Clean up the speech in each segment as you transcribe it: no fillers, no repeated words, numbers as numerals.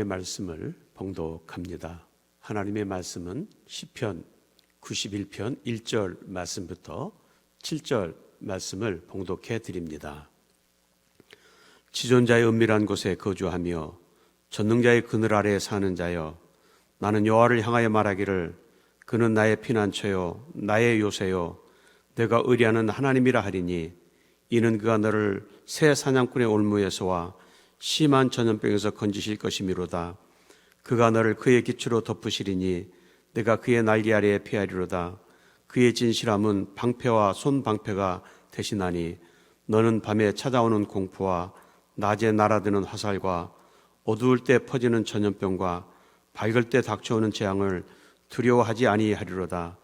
하나님의 말씀을 봉독합니다. 하나님의 말씀은 시편 91편 1절 말씀부터 7절 말씀을 봉독해 드립니다. 지존자의 은밀한 곳에 거주하며 전능자의 그늘 아래에 사는 자여, 나는 여호와를 향하여 말하기를 그는 나의 피난처요 나의 요새요 내가 의뢰하는 하나님이라 하리니, 이는 그가 너를 새 사냥꾼의 올무에서와 심한 전염병에서 건지실 것이미로다. 그가 너를 그의 기초로 덮으시리니 내가 그의 날개 아래에 피하리로다. 그의 진실함은 방패와 손방패가 대신하니, 너는 밤에 찾아오는 공포와 낮에 날아드는 화살과 어두울 때 퍼지는 전염병과 밝을 때 닥쳐오는 재앙을 두려워하지 아니하리로다.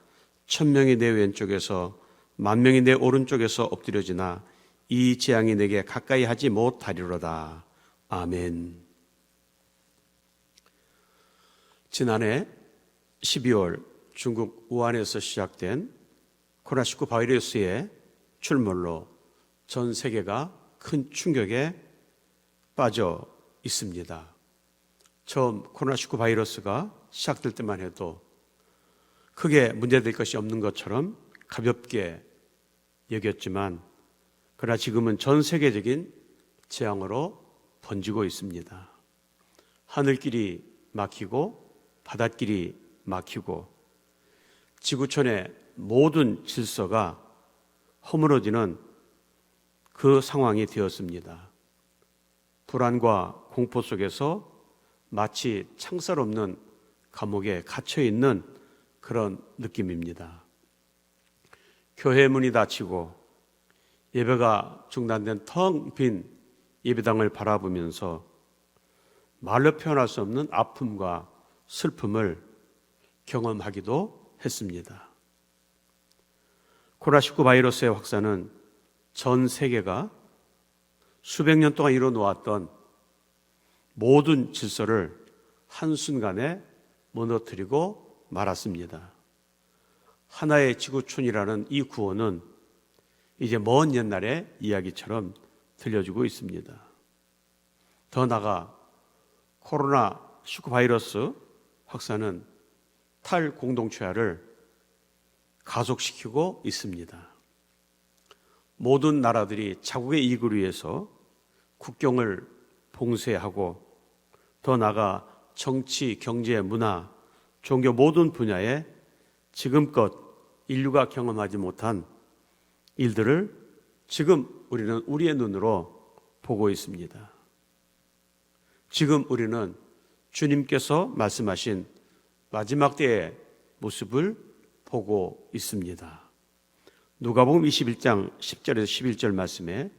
1000명이 내 왼쪽에서 10,000명이 내 오른쪽에서 엎드려지나 이 재앙이 내게 가까이 하지 못하리로다. 아멘. 지난해 12월 중국 우한에서 시작된 코로나19 바이러스의 출몰로 전 세계가 큰 충격에 빠져 있습니다. 처음 코로나19 바이러스가 시작될 때만 해도 크게 문제될 것이 없는 것처럼 가볍게 여겼지만, 그러나 지금은 전 세계적인 재앙으로 번지고 있습니다. 하늘길이 막히고 바닷길이 막히고 지구촌의 모든 질서가 허물어지는 그 상황이 되었습니다. 불안과 공포 속에서 마치 창살 없는 감옥에 갇혀 있는 그런 느낌입니다. 교회 문이 닫히고 예배가 중단된 텅 빈 예배당을 바라보면서 말로 표현할 수 없는 아픔과 슬픔을 경험하기도 했습니다. 코로나19 바이러스의 확산은 전 세계가 수백 년 동안 이뤄놓았던 모든 질서를 한순간에 무너뜨리고 말았습니다. 하나의 지구촌이라는 이 구호는 이제 먼 옛날의 이야기처럼 들려주고 있습니다. 더 나아가 코로나19 바이러스 확산은 탈공동체화를 가속시키고 있습니다. 모든 나라들이 자국의 이익을 위해서 국경을 봉쇄하고, 더 나아가 정치, 경제, 문화, 종교 모든 분야에 지금껏 인류가 경험하지 못한 일들을 지금 우리는 우리의 눈으로 보고 있습니다. 지금 우리는 주님께서 말씀하신 마지막 때의 모습을 보고 있습니다. 누가복음 21장 10절에서 11절 말씀에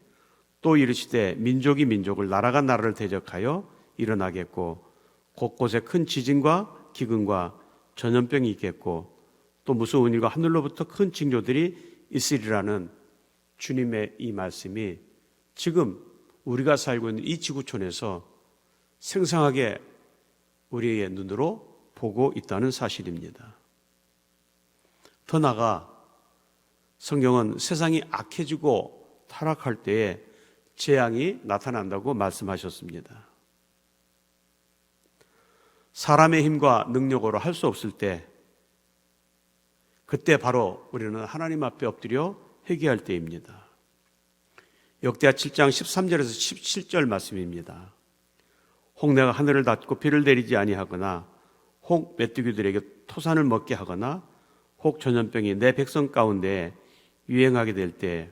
또 이르시되 민족이 민족을 나라가 나라를 대적하여 일어나겠고 곳곳에 큰 지진과 기근과 전염병이 있겠고 또 무서운 일과 하늘로부터 큰 징조들이 있으리라는 주님의 이 말씀이 지금 우리가 살고 있는 이 지구촌에서 생생하게 우리의 눈으로 보고 있다는 사실입니다. 더 나아가 성경은 세상이 악해지고 타락할 때에 재앙이 나타난다고 말씀하셨습니다. 사람의 힘과 능력으로 할 수 없을 때, 그때 바로 우리는 하나님 앞에 엎드려 회개할 때입니다. 역대하 7장 13절에서 17절 말씀입니다. 혹 내가 하늘을 닫고 비를 내리지 아니하거나 혹 메뚜기들에게 토산을 먹게 하거나 혹 전염병이 내 백성 가운데 유행하게 될 때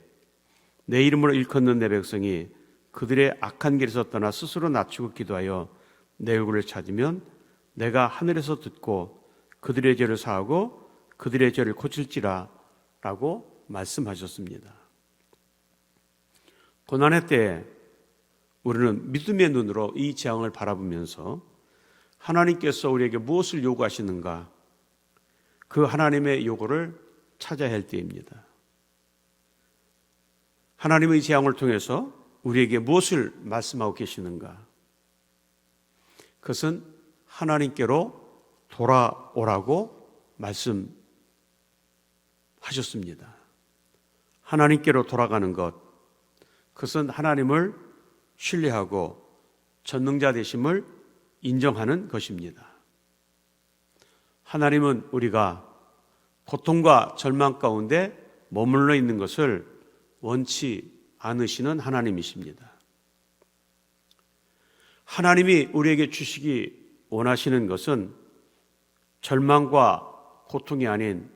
내 이름으로 일컫는 내 백성이 그들의 악한 길에서 떠나 스스로 낮추고 기도하여 내 얼굴을 찾으면 내가 하늘에서 듣고 그들의 죄를 사하고 그들의 죄를 고칠지라 라고 말씀하셨습니다. 고난의 때에 우리는 믿음의 눈으로 이 재앙을 바라보면서 하나님께서 우리에게 무엇을 요구하시는가, 그 하나님의 요구를 찾아야 할 때입니다. 하나님의 재앙을 통해서 우리에게 무엇을 말씀하고 계시는가? 그것은 하나님께로 돌아오라고 말씀하셨습니다. 하나님께로 돌아가는 것, 그것은 하나님을 신뢰하고 전능자 되심을 인정하는 것입니다. 하나님은 우리가 고통과 절망 가운데 머물러 있는 것을 원치 않으시는 하나님이십니다. 하나님이 우리에게 주시기 원하시는 것은 절망과 고통이 아닌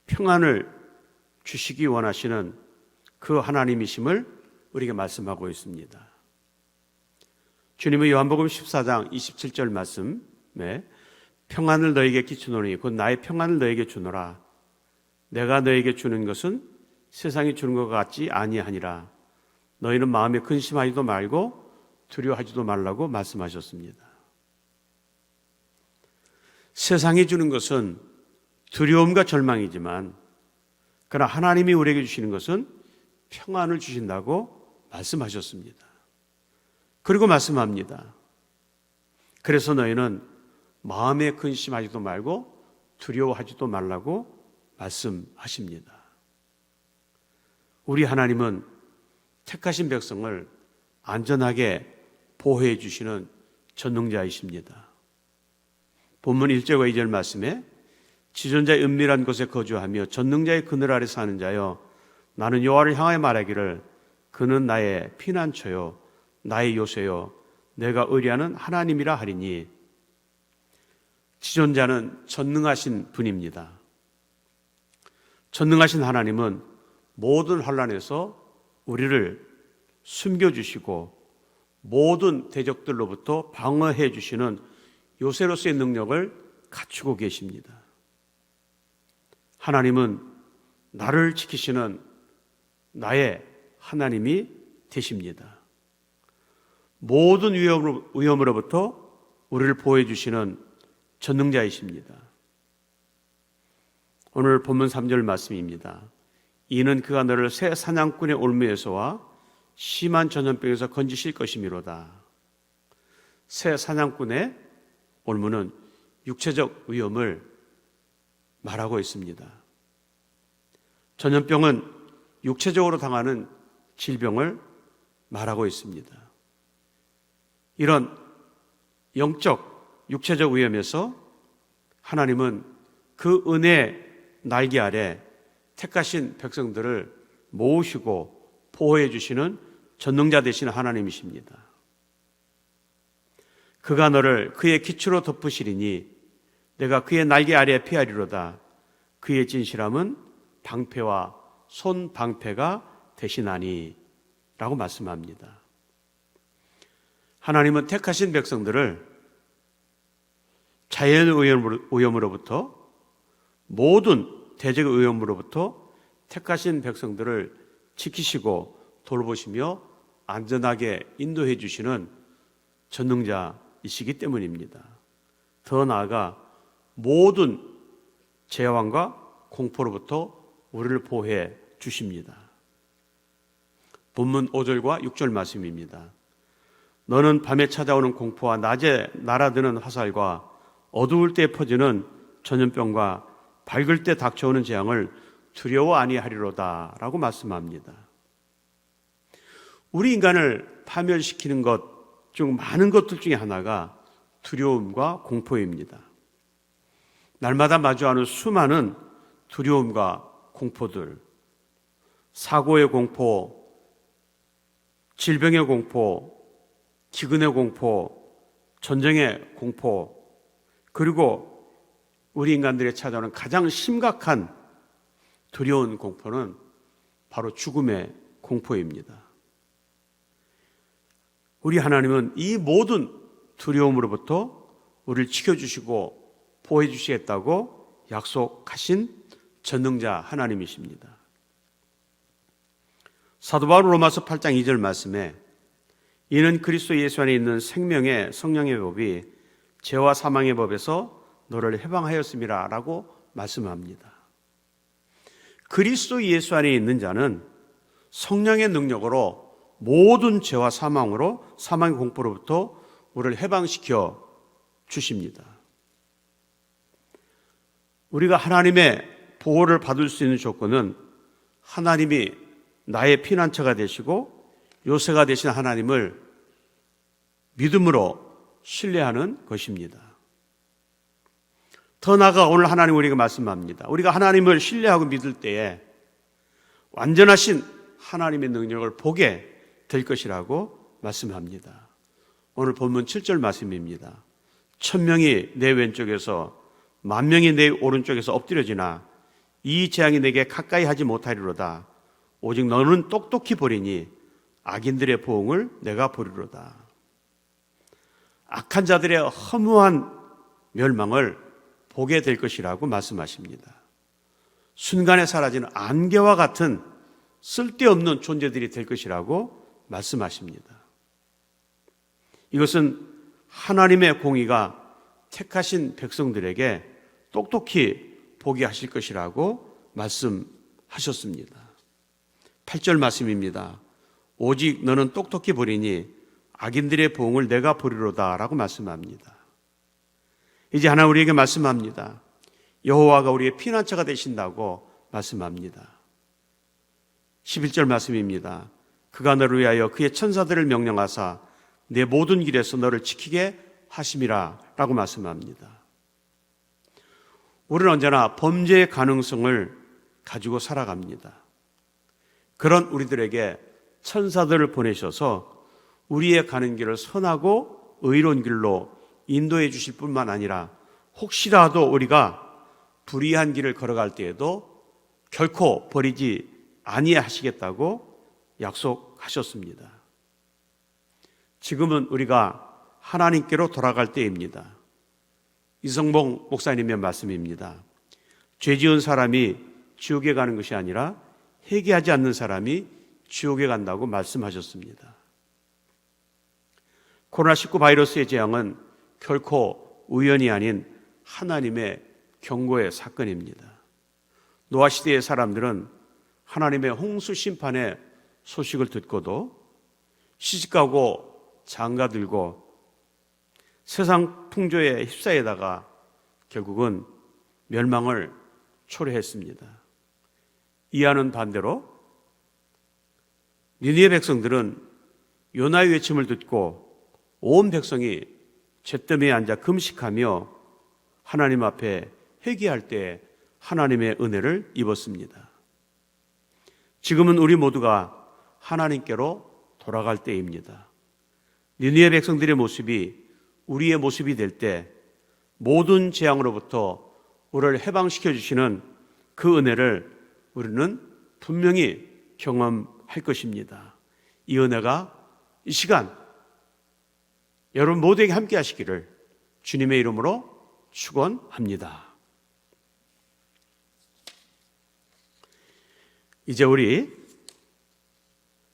평안을 주시기 원하시는 그 하나님이심을 우리에게 말씀하고 있습니다. 주님의 요한복음 14장 27절 말씀에 평안을 너에게 끼치노니 곧 나의 평안을 너에게 주노라. 내가 너에게 주는 것은 세상이 주는 것 같지 아니하니라. 너희는 마음에 근심하지도 말고 두려워하지도 말라고 말씀하셨습니다. 세상이 주는 것은 두려움과 절망이지만 그러나 하나님이 우리에게 주시는 것은 평안을 주신다고 말씀하셨습니다. 그리고 말씀합니다. 그래서 너희는 마음에 근심하지도 말고 두려워하지도 말라고 말씀하십니다. 우리 하나님은 택하신 백성을 안전하게 보호해 주시는 전능자이십니다. 본문 1절과 2절 말씀에 지존자의 은밀한 곳에 거주하며 전능자의 그늘 아래 사는 자여 나는 여호와를 향하여 말하기를 그는 나의 피난처요 나의 요새요 내가 의뢰하는 하나님이라 하리니. 지존자는 전능하신 분입니다. 전능하신 하나님은 모든 환난에서 우리를 숨겨주시고 모든 대적들로부터 방어해 주시는 요새로서의 능력을 갖추고 계십니다. 하나님은 나를 지키시는 나의 하나님이 되십니다. 모든 위험으로부터 우리를 보호해 주시는 전능자이십니다. 오늘 본문 3절 말씀입니다. 이는 그가 너를 새 사냥꾼의 올무에서와 심한 전염병에서 건지실 것이미로다. 새 사냥꾼의 올무는 육체적 위험을 말하고 있습니다. 전염병은 육체적으로 당하는 질병을 말하고 있습니다. 이런 영적, 육체적 위험에서 하나님은 그 은혜의 날개 아래 택하신 백성들을 모으시고 보호해 주시는 전능자 되시는 하나님이십니다. 그가 너를 그의 기초로 덮으시리니 내가 그의 날개 아래에 피하리로다. 그의 진실함은 방패와 손 방패가 되시나니 라고 말씀합니다. 하나님은 택하신 백성들을 자연 오염으로부터 모든 대적 오염으로부터 택하신 백성들을 지키시고 돌보시며 안전하게 인도해 주시는 전능자이시기 때문입니다. 더 나아가 모든 재앙과 공포로부터 우리를 보호해 주십니다. 본문 5절과 6절 말씀입니다. 너는 밤에 찾아오는 공포와 낮에 날아드는 화살과 어두울 때 퍼지는 전염병과 밝을 때 닥쳐오는 재앙을 두려워 아니하리로다 라고 말씀합니다. 우리 인간을 파멸시키는 것 중 많은 것들 중에 하나가 두려움과 공포입니다. 날마다 마주하는 수많은 두려움과 공포들, 사고의 공포, 질병의 공포, 기근의 공포, 전쟁의 공포, 그리고 우리 인간들이 찾아오는 가장 심각한 두려운 공포는 바로 죽음의 공포입니다. 우리 하나님은 이 모든 두려움으로부터 우리를 지켜주시고 보호해 주시겠다고 약속하신 전능자 하나님이십니다. 사도 바울 로마서 8장 2절 말씀에 이는 그리스도 예수 안에 있는 생명의 성령의 법이 죄와 사망의 법에서 너를 해방하였음이라 라고 말씀합니다. 그리스도 예수 안에 있는 자는 성령의 능력으로 모든 죄와 사망의 공포로부터 우리를 해방시켜 주십니다. 우리가 하나님의 보호를 받을 수 있는 조건은 하나님이 나의 피난처가 되시고 요새가 되신 하나님을 믿음으로 신뢰하는 것입니다. 더 나아가 오늘 하나님 우리에게 말씀합니다. 우리가 하나님을 신뢰하고 믿을 때에 완전하신 하나님의 능력을 보게 될 것이라고 말씀합니다. 오늘 본문 7절 말씀입니다. 1000명이 내 왼쪽에서 10,000명이 내 오른쪽에서 엎드려지나 이 재앙이 내게 가까이 하지 못하리로다. 오직 너는 똑똑히 보리니 악인들의 보응을 내가 보리로다. 악한 자들의 허무한 멸망을 보게 될 것이라고 말씀하십니다. 순간에 사라지는 안개와 같은 쓸데없는 존재들이 될 것이라고 말씀하십니다. 이것은 하나님의 공의가 택하신 백성들에게 똑똑히 보게 하실 것이라고 말씀하셨습니다. 8절 말씀입니다. 오직 너는 똑똑히 보리니 악인들의 보응을 내가 보리로다 라고 말씀합니다. 이제 하나 우리에게 말씀합니다. 여호와가 우리의 피난처가 되신다고 말씀합니다. 11절 말씀입니다. 그가 너를 위하여 그의 천사들을 명령하사 내 모든 길에서 너를 지키게 하심이라 라고 말씀합니다. 우리는 언제나 범죄의 가능성을 가지고 살아갑니다. 그런 우리들에게 천사들을 보내셔서 우리의 가는 길을 선하고 의로운 길로 인도해 주실 뿐만 아니라 혹시라도 우리가 불의한 길을 걸어갈 때에도 결코 버리지 아니하시겠다고 약속하셨습니다. 지금은 우리가 하나님께로 돌아갈 때입니다. 이성봉 목사님의 말씀입니다. 죄 지은 사람이 지옥에 가는 것이 아니라 회개하지 않는 사람이 지옥에 간다고 말씀하셨습니다. 코로나19 바이러스의 재앙은 결코 우연이 아닌 하나님의 경고의 사건입니다. 노아 시대의 사람들은 하나님의 홍수 심판의 소식을 듣고도 시집가고 장가들고 세상 풍조에 휩싸이다가 결국은 멸망을 초래했습니다. 이와는 반대로 니느웨 백성들은 요나의 외침을 듣고 온 백성이 잿더미에 앉아 금식하며 하나님 앞에 회개할 때 하나님의 은혜를 입었습니다. 지금은 우리 모두가 하나님께로 돌아갈 때입니다. 니느웨 백성들의 모습이 우리의 모습이 될 때 모든 재앙으로부터 우리를 해방시켜 주시는 그 은혜를 우리는 분명히 경험할 것입니다. 이 은혜가 이 시간 여러분 모두에게 함께 하시기를 주님의 이름으로 축원합니다. 이제 우리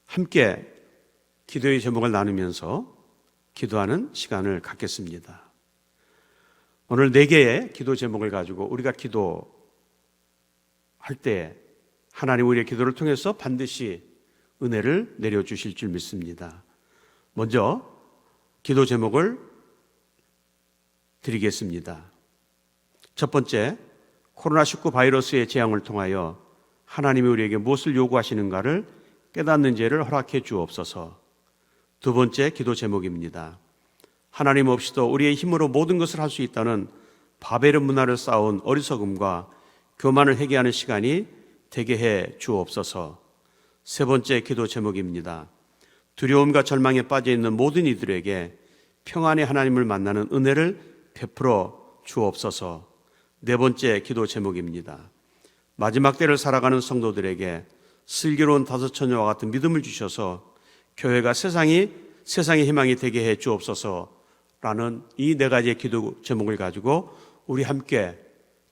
함께 기도의 제목을 나누면서 기도하는 시간을 갖겠습니다. 오늘 4개의 기도 제목을 가지고 우리가 기도할 때 하나님 우리의 기도를 통해서 반드시 은혜를 내려주실 줄 믿습니다. 먼저 기도 제목을 드리겠습니다. 첫 번째, 코로나19 바이러스의 재앙을 통하여 하나님이 우리에게 무엇을 요구하시는가를 깨닫는 지혜를 허락해 주옵소서. 두 번째 기도 제목입니다. 하나님 없이도 우리의 힘으로 모든 것을 할 수 있다는 바벨론 문화를 쌓아온 어리석음과 교만을 회개하는 시간이 되게 해 주옵소서. 세 번째 기도 제목입니다. 두려움과 절망에 빠져 있는 모든 이들에게 평안의 하나님을 만나는 은혜를 베풀어 주옵소서. 네 번째 기도 제목입니다. 마지막 때를 살아가는 성도들에게 슬기로운 다섯 처녀와 같은 믿음을 주셔서 교회가 세상의 희망이 되게 해 주옵소서라는 이 4가지의 기도 제목을 가지고 우리 함께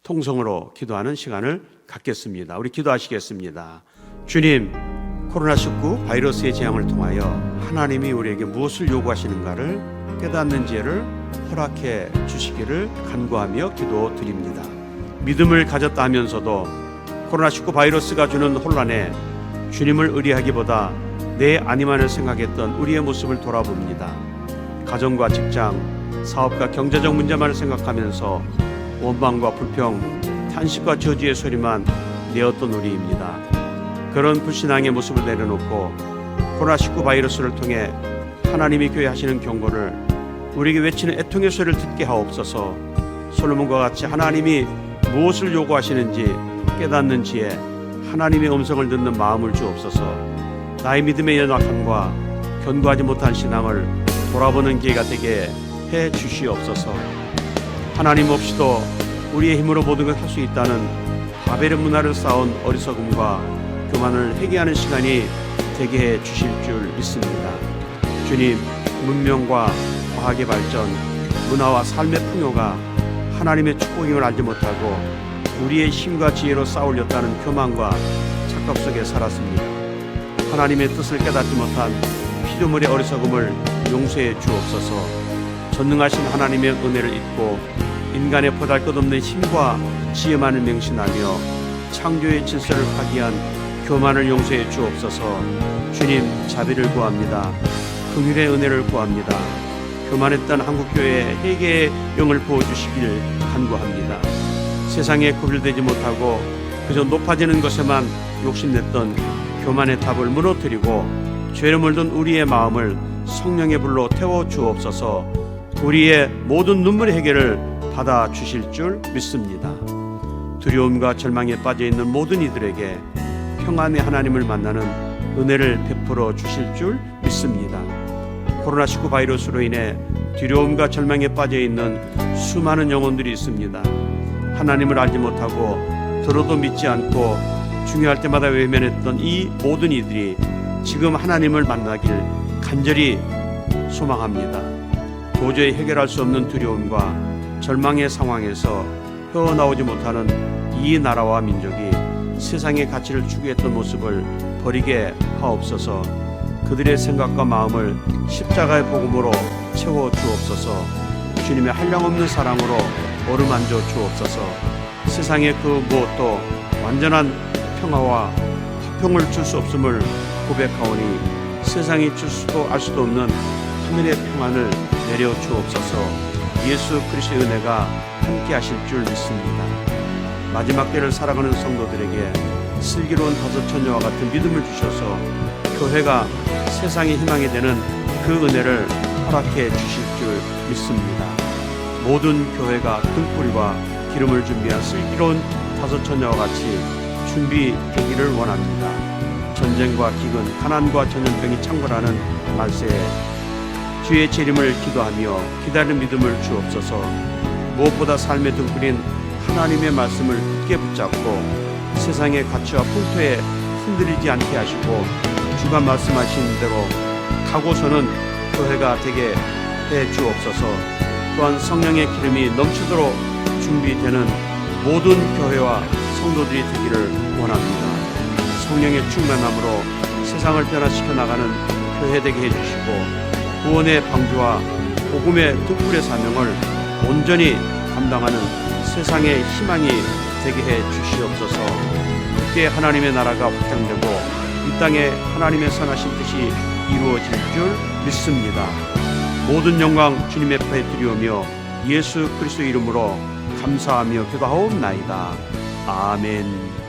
통성으로 기도하는 시간을 갖겠습니다. 우리 기도하시겠습니다. 주님, 코로나19 바이러스의 재앙을 통하여 하나님이 우리에게 무엇을 요구하시는가를 깨닫는 지혜를 허락해 주시기를 간구하며 기도드립니다. 믿음을 가졌다 하면서도 코로나19 바이러스가 주는 혼란에 주님을 의뢰하기보다 내 안위만을 생각했던 우리의 모습을 돌아봅니다. 가정과 직장, 사업과 경제적 문제만을 생각하면서 원망과 불평, 탄식과 저주의 소리만 내었던 우리입니다. 그런 불신앙의 모습을 내려놓고 코로나19 바이러스를 통해 하나님이 교회 하시는 경고를 우리에게 외치는 애통의 소리를 듣게 하옵소서. 솔로몬과 같이 하나님이 무엇을 요구하시는지 깨닫는 지혜, 하나님의 음성을 듣는 마음을 주옵소서. 나의 믿음의 연약함과 견고하지 못한 신앙을 돌아보는 기회가 되게 해 주시옵소서. 하나님 없이도 우리의 힘으로 모든 걸 할 수 있다는 바벨의 문화를 쌓은 어리석음과 교만을 회개하는 시간이 되게 해 주실 줄 믿습니다. 주님, 문명과 과학의 발전, 문화와 삶의 풍요가 하나님의 축복임을 알지 못하고 우리의 힘과 지혜로 쌓으렸다는 교만과 착각 속에 살았습니다. 하나님의 뜻을 깨닫지 못한 피조물의 어리석음을 용서해 주옵소서. 전능하신 하나님의 은혜를 잊고 인간의 보잘것없는 힘과 지혜만을 맹신하며 창조의 질서를 파기한 교만을 용서해 주옵소서. 주님, 자비를 구합니다. 긍휼의 은혜를 구합니다. 교만했던 한국교회에 회개의 영을 부어주시길 간구합니다. 세상에 구별되지 못하고 그저 높아지는 것에만 욕심냈던 교만의 탑을 무너뜨리고 죄로 물든 우리의 마음을 성령의 불로 태워 주옵소서. 우리의 모든 눈물의 해결을 받아 주실 줄 믿습니다. 두려움과 절망에 빠져있는 모든 이들에게 평안의 하나님을 만나는 은혜를 베풀어 주실 줄 믿습니다. 코로나19 바이러스로 인해 두려움과 절망에 빠져있는 수많은 영혼들이 있습니다. 하나님을 알지 못하고 들어도 믿지 않고 중요할 때마다 외면했던 이 모든 이들이 지금 하나님을 만나길 간절히 소망합니다. 도저히 해결할 수 없는 두려움과 절망의 상황에서 헤어나오지 못하는 이 나라와 민족이 세상의 가치를 추구했던 모습을 버리게 하옵소서. 그들의 생각과 마음을 십자가의 복음으로 채워 주옵소서. 주님의 한량없는 사랑으로 어루만져 주옵소서. 세상의 그 무엇도 완전한 평화와 화평을 줄 수 없음을 고백하오니 세상이 줄 수도 알 수도 없는 하늘의 평안을 내려 주옵소서. 예수 그리스도의 은혜가 함께 하실 줄 믿습니다. 마지막 때를 살아가는 성도들에게 슬기로운 다섯 처녀와 같은 믿음을 주셔서 교회가 세상의 희망이 되는 그 은혜를 허락해 주실 줄 믿습니다. 모든 교회가 등불과 기름을 준비한 슬기로운 다섯 처녀와 같이 준비되기를 원합니다. 전쟁과 기근, 가난과 전염병이 창궐하는 말세에 주의 재림을 기도하며 기다리는 믿음을 주옵소서. 무엇보다 삶의 등불인 하나님의 말씀을 굳게 붙잡고 세상의 가치와 풍토에 흔들리지 않게 하시고 주가 말씀하신 대로 가고서는 교회가 되게 해 주옵소서. 또한 성령의 기름이 넘치도록 준비되는 모든 교회와 성도들이 되기를 원합니다. 성령의 충만함으로 세상을 변화시켜 나가는 교회 되게 해주시고 구원의 방주와 복음의 등불의 사명을 온전히 감당하는 세상의 희망이 되게 해 주시옵소서. 그때 하나님의 나라가 확장되고 이 땅에 하나님의 선하신 뜻이 이루어질 줄 믿습니다. 모든 영광 주님 앞에 드리오며 예수 그리스도 이름으로 감사하며 기도하옵나이다. 아멘.